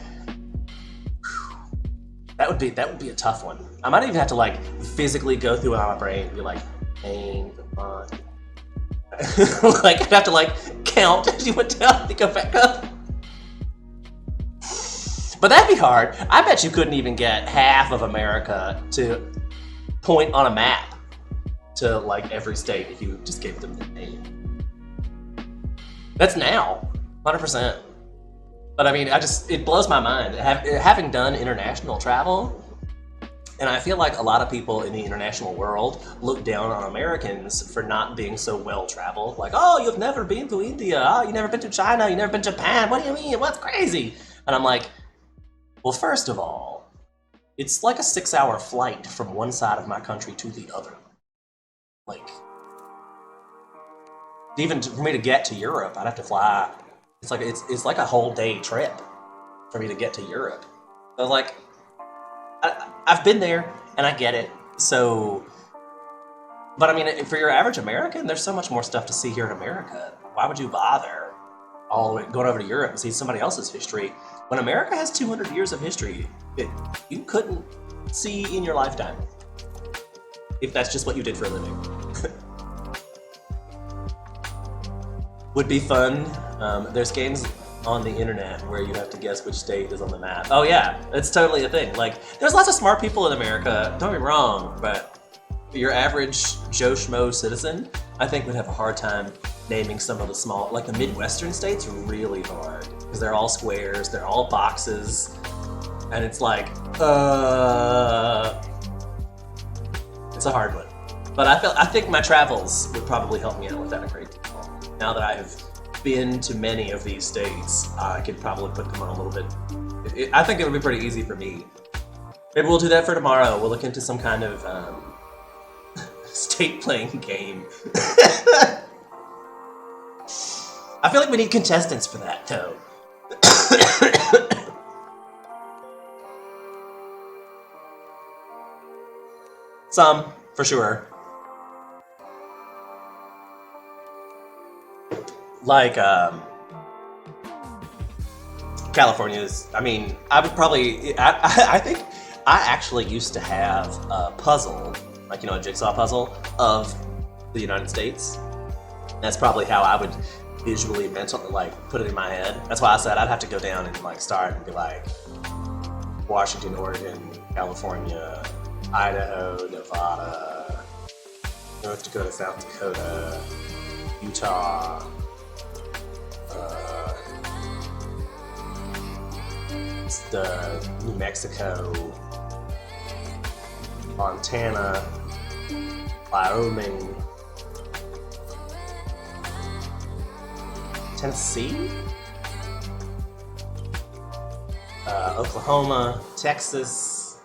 that would be a tough one. I might even have to, like, physically go through it on my brain and be like, name the one. Like, I'd have to, like, count as you went down to go back up. But that'd be hard. I bet you couldn't even get half of America to point on a map to, like, every state if you just gave them the name. That's now, 100%. But I mean, it blows my mind. Having done international travel, and I feel like a lot of people in the international world look down on Americans for not being so well-traveled. Like, oh, you've never been to India. Oh, you've never been to China. You've never been to Japan. What do you mean? What's crazy? And I'm like, well, first of all, it's like a 6-hour flight from one side of my country to the other. Like, even for me to get to Europe, I'd have to fly. It's like a whole day trip for me to get to Europe. So like, I've been there and I get it. So, but I mean, for your average American, there's so much more stuff to see here in America. Why would you bother all the way going over to Europe and see somebody else's history when America has 200 years of history you couldn't see in your lifetime if that's just what you did for a living? Would be fun. There's games on the internet where you have to guess which state is on the map. Oh yeah, it's totally a thing. Like, there's lots of smart people in America, don't get me wrong, but your average Joe Schmo citizen, I think, would have a hard time naming some of the small, like the Midwestern states are really hard because they're all squares, they're all boxes, and it's like, it's a hard one. But I think my travels would probably help me out with that a great deal. Now that I have been to many of these states, I could probably put them on a little bit. I think it would be pretty easy for me. Maybe we'll do that for tomorrow. We'll look into some kind of state playing game. I feel like we need contestants for that, though. Some, for sure. Like, California's, I mean, I would probably, I think I actually used to have a puzzle, like, a jigsaw puzzle of the United States. That's probably how I would visually, mentally, like, put it in my head. That's why I said I'd have to go down and, like, start and be like, Washington, Oregon, California, Idaho, Nevada, North Dakota, South Dakota, Utah, New Mexico, Montana, Wyoming, Tennessee, Oklahoma, Texas,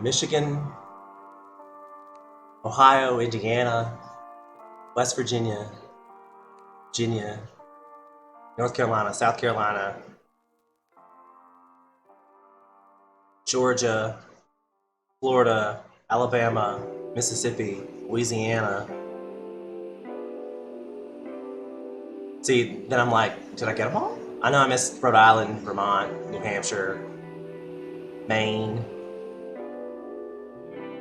Michigan, Ohio, Indiana, West Virginia, North Carolina, South Carolina, Georgia, Florida, Alabama, Mississippi, Louisiana. See, then I'm like, did I get them all? I know I missed Rhode Island, Vermont, New Hampshire, Maine,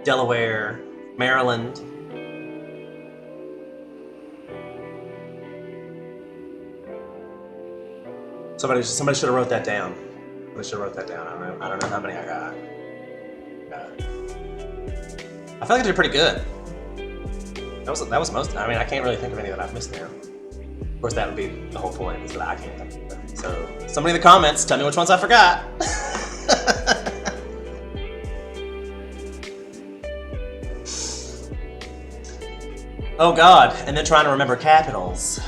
Delaware, Maryland. Somebody should have wrote that down. Somebody should have wrote that down. I don't know how many I got. I feel like I did pretty good. That was most. I mean, I can't really think of any that I've missed now. Of course, that would be the whole point, is that I can't think of them. So, somebody in the comments, tell me which ones I forgot. Oh God! And then trying to remember capitals.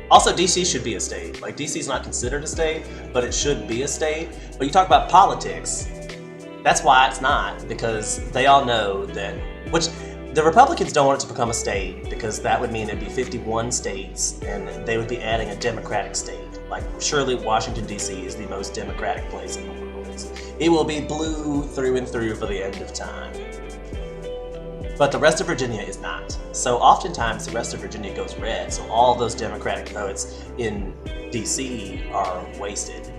Also, DC should be a state. Like, DC's not considered a state, but it should be a state. But you talk about politics, that's why it's not, because they all know that, which the Republicans don't want it to become a state, because that would mean it'd be 51 states, and they would be adding a Democratic state. Like, surely Washington, DC is the most Democratic place in the world. It will be blue through and through for the end of time. But the rest of Virginia is not. So oftentimes the rest of Virginia goes red, so all those Democratic votes in DC are wasted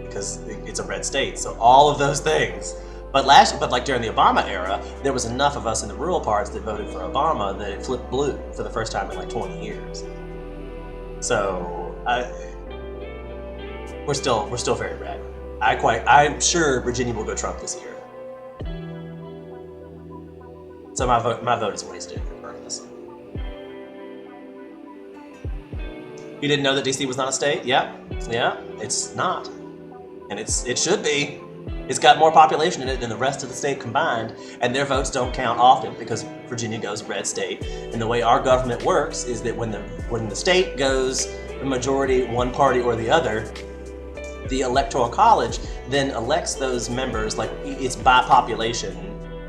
because it's a red state. So all of those things. But like during the Obama era, there was enough of us in the rural parts that voted for Obama that it flipped blue for the first time in like 20 years. So we're still very red. I'm sure Virginia will go Trump this year. So my vote is wasted regardless. You didn't know that DC was not a state? Yeah, it's not, and it should be. It's got more population in it than the rest of the state combined, and their votes don't count often because Virginia goes red state. And the way our government works is that when the state goes the majority one party or the other, the Electoral College then elects those members, like it's by population.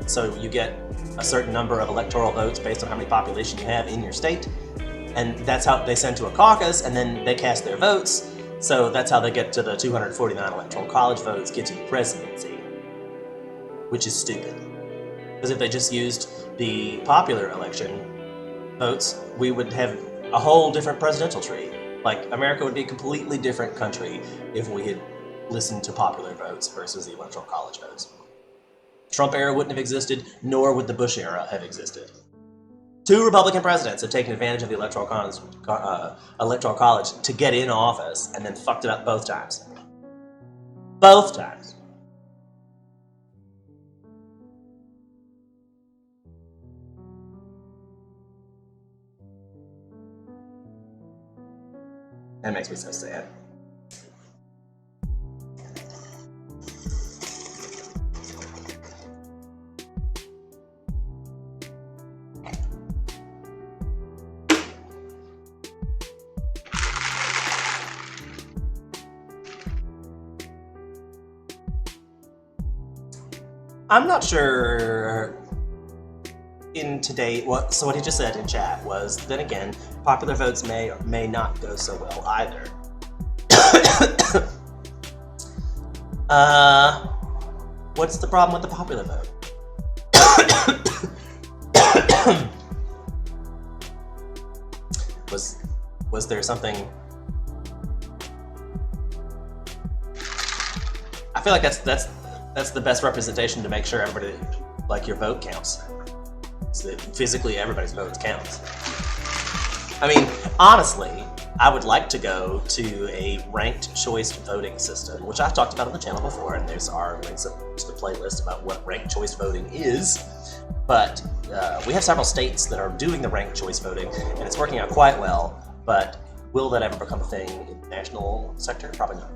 So you get a certain number of electoral votes based on how many population you have in your state. And that's how they send to a caucus, and then they cast their votes. So that's how they get to the 249 Electoral College votes, get to the presidency, which is stupid. Because if they just used the popular election votes, we would have a whole different presidential tree. Like, America would be a completely different country if we had listened to popular votes versus the Electoral College votes. Trump era wouldn't have existed, nor would the Bush era have existed. 2 Republican presidents have taken advantage of the Electoral College to get in office and then fucked it up both times. Both times. That makes me so sad. I'm not sure in today, so what he just said in chat was, then again, popular votes may or may not go so well either. What's the problem with the popular vote? Was there something? I feel like that's the best representation to make sure everybody, like, your vote counts. So that physically everybody's vote counts. I mean, honestly, I would like to go to a ranked choice voting system, which I've talked about on the channel before, and there's our links to the playlist about what ranked choice voting is. But we have several states that are doing the ranked choice voting, and it's working out quite well. But will that ever become a thing in the national sector? Probably not.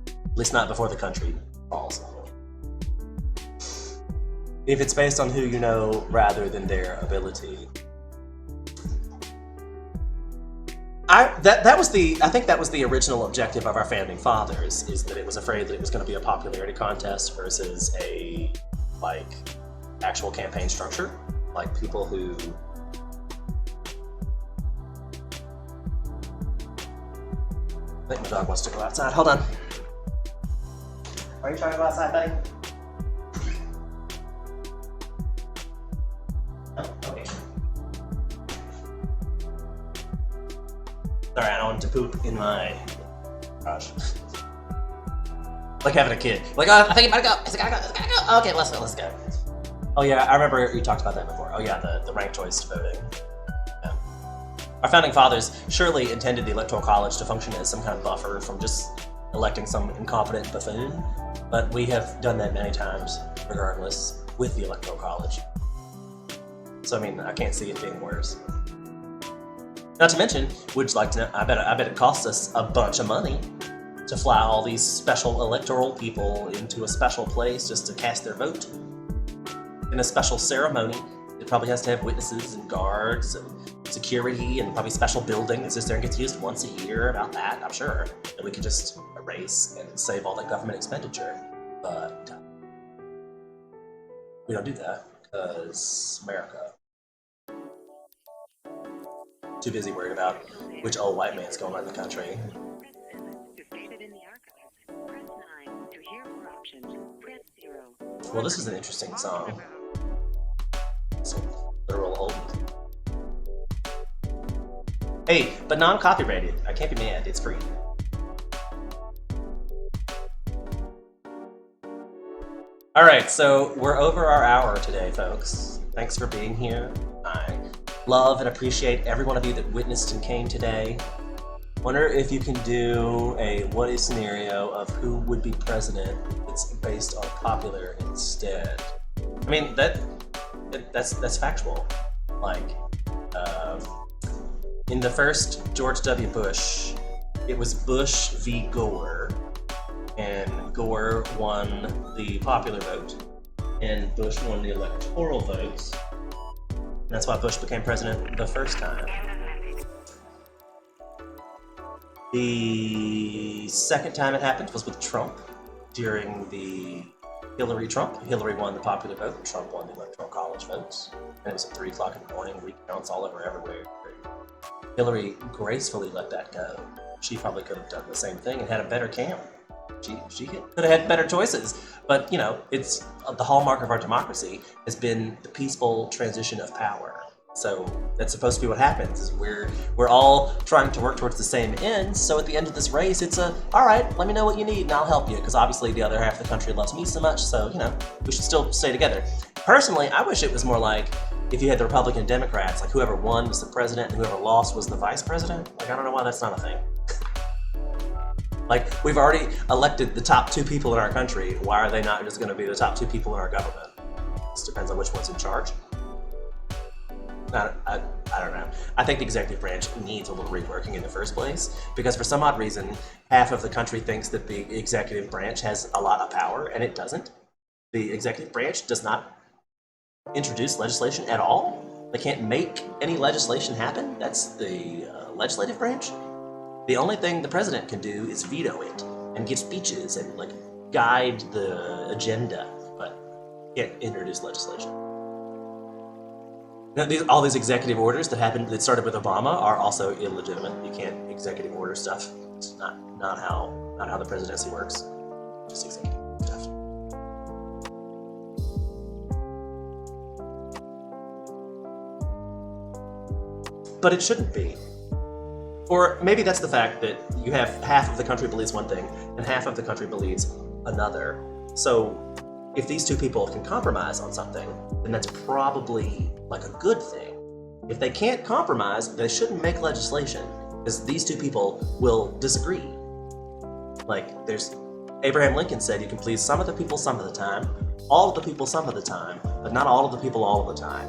At least not before the country falls. If it's based on who you know rather than their ability. I think that was the original objective of our founding fathers, is that it was afraid that it was going to be a popularity contest versus a, like, actual campaign structure. Like, people who... I think my dog wants to go outside. Hold on. Are you trying to go outside, buddy? Oh, okay. Sorry, I don't want to poop in my... Gosh. Like having a kid. Like, oh, I think it might go. Is it gotta go? Is it gotta go? Okay, let's go. Oh yeah, I remember you talked about that before. Oh yeah, the ranked choice voting. Yeah. Our founding fathers surely intended the Electoral College to function as some kind of buffer from just electing some incompetent buffoon, but we have done that many times, regardless, with the Electoral College. So I mean, I can't see it being worse. Not to mention, would you like to know, I bet it costs us a bunch of money to fly all these special electoral people into a special place just to cast their vote. In a special ceremony, it probably has to have witnesses and guards and security and probably special building that's just there and gets used once a year. About that, I'm sure. And we could just erase and save all that government expenditure. But we don't do that because America. Too busy worried about which old white man's going on in the country. Well, this is an interesting song. So, literal old. Hey, but non-copyrighted. I can't be mad. It's free. All right, so we're over our hour today, folks. Thanks for being here. I love and appreciate every one of you that witnessed and came today. Wonder if you can do a what-if scenario of who would be president that's based on popular instead. I mean, that's factual. Like, in the first George W. Bush, it was Bush v. Gore, and Gore won the popular vote, and Bush won the electoral votes. And that's why Bush became president the first time. The second time it happened was with Trump during the Hillary-Trump. Hillary won the popular vote, Trump won the electoral college votes. And it was at 3 o'clock in the morning, recounts all over everywhere. Hillary gracefully let that go. She probably could have done the same thing and had a better count. She could have had better choices. But, you know, it's the hallmark of our democracy has been the peaceful transition of power. So that's supposed to be what happens, is we're all trying to work towards the same end. So at the end of this race, it's all right, let me know what you need and I'll help you. Because obviously the other half of the country loves me so much, so, you know, we should still stay together. Personally, I wish it was more like if you had the Republican and Democrats, like whoever won was the president and whoever lost was the vice president. Like, I don't know why that's not a thing. Like, we've already elected the top 2 people in our country. Why are they not just going to be the top 2 people in our government? This depends on which one's in charge. I don't know. I think the executive branch needs a little reworking in the first place, because for some odd reason, half of the country thinks that the executive branch has a lot of power, and it doesn't. The executive branch does not introduce legislation at all. They can't make any legislation happen. That's the legislative branch. The only thing the president can do is veto it and give speeches and like guide the agenda, but can't introduce legislation. Now, all these executive orders that started with Obama are also illegitimate. You can't executive order stuff. It's not how the presidency works. Just executive stuff. But it shouldn't be. Or maybe that's the fact that you have half of the country believes one thing and half of the country believes another. So if these 2 people can compromise on something, then that's probably like a good thing. If they can't compromise, they shouldn't make legislation, because these 2 people will disagree. Like, there's Abraham Lincoln said you can please some of the people some of the time, all of the people some of the time, but not all of the people all of the time.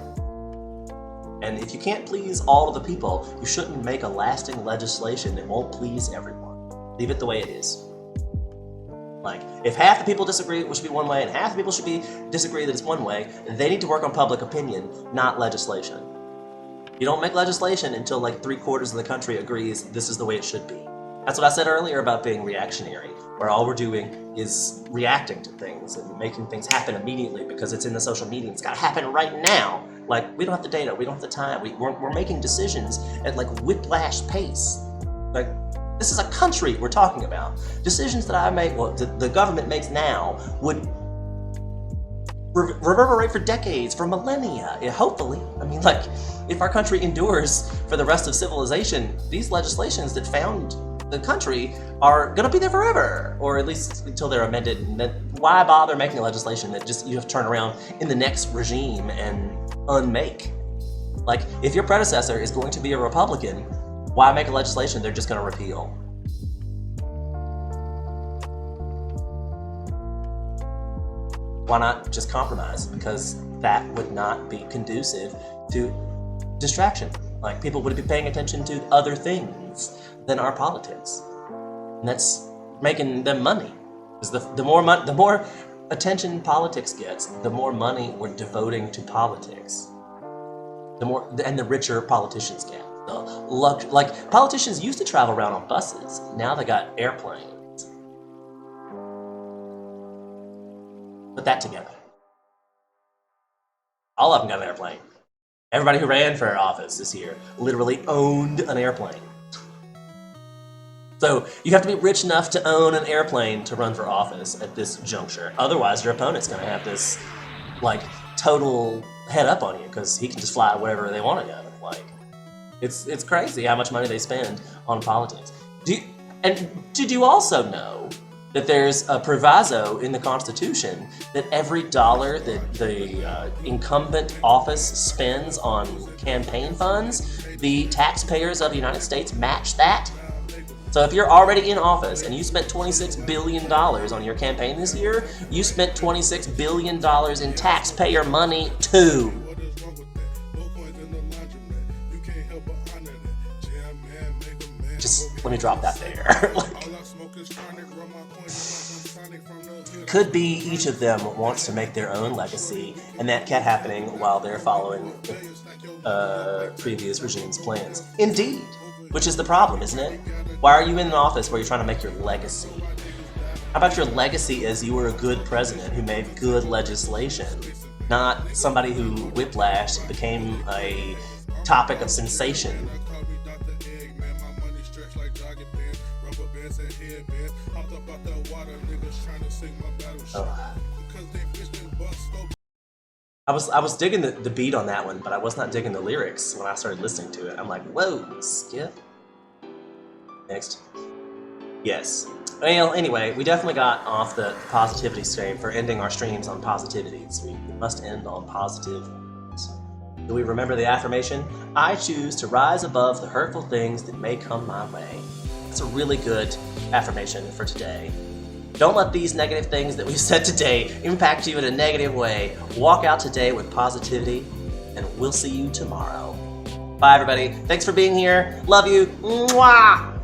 And if you can't please all of the people, you shouldn't make a lasting legislation that won't please everyone. Leave it the way it is. Like, if half the people disagree it should be one way and half the people should disagree that it's one way, they need to work on public opinion, not legislation. You don't make legislation until like 3/4 of the country agrees this is the way it should be. That's what I said earlier about being reactionary, where all we're doing is reacting to things and making things happen immediately because it's in the social media. It's got to happen right now. Like, we don't have the data, we don't have the time. We're making decisions at like whiplash pace. Like, this is a country we're talking about. Decisions that I make, well, the government makes now would reverberate for decades, for millennia, hopefully. I mean, like, if our country endures for the rest of civilization, these legislations that found the country are gonna be there forever, or at least until they're amended. And why bother making a legislation that just you have to turn around in the next regime and unmake? Like, if your predecessor is going to be a Republican, why make a legislation they're just going to repeal? Why not just compromise? Because that would not be conducive to distraction. Like, people would be paying attention to other things than our politics. And that's making them money. Because the more attention politics gets, the more money we're devoting to politics. The richer politicians get. Like, politicians used to travel around on buses. Now they got airplanes. Put that together. All of them got an airplane. Everybody who ran for office this year literally owned an airplane. So you have to be rich enough to own an airplane to run for office at this juncture. Otherwise, your opponent's going to have this, like, total head up on you because he can just fly wherever they want to go. Like, it's crazy how much money they spend on politics. Did you also know that there's a proviso in the Constitution that every dollar that the incumbent office spends on campaign funds, the taxpayers of the United States match that? So if you're already in office and you spent $26 billion on your campaign this year, you spent $26 billion in taxpayer money too. Just Let me drop that there. Could be each of them wants to make their own legacy, and that kept happening while they're following the previous regime's plans. Indeed, which is the problem, isn't it? Why are you in an office where you're trying to make your legacy? How about your legacy is you were a good president who made good legislation, not somebody who whiplashed and became a topic of sensation. Oh. I was digging the beat on that one, but I was not digging the lyrics when I started listening to it. I'm like, whoa, skip. Next. Yes. Well, anyway, we definitely got off the positivity stream for ending our streams on positivities. We must end on positive ones. Do we remember the affirmation? I choose to rise above the hurtful things that may come my way. That's a really good affirmation for today. Don't let these negative things that we've said today impact you in a negative way. Walk out today with positivity, and we'll see you tomorrow. Bye, everybody. Thanks for being here. Love you. Mwah!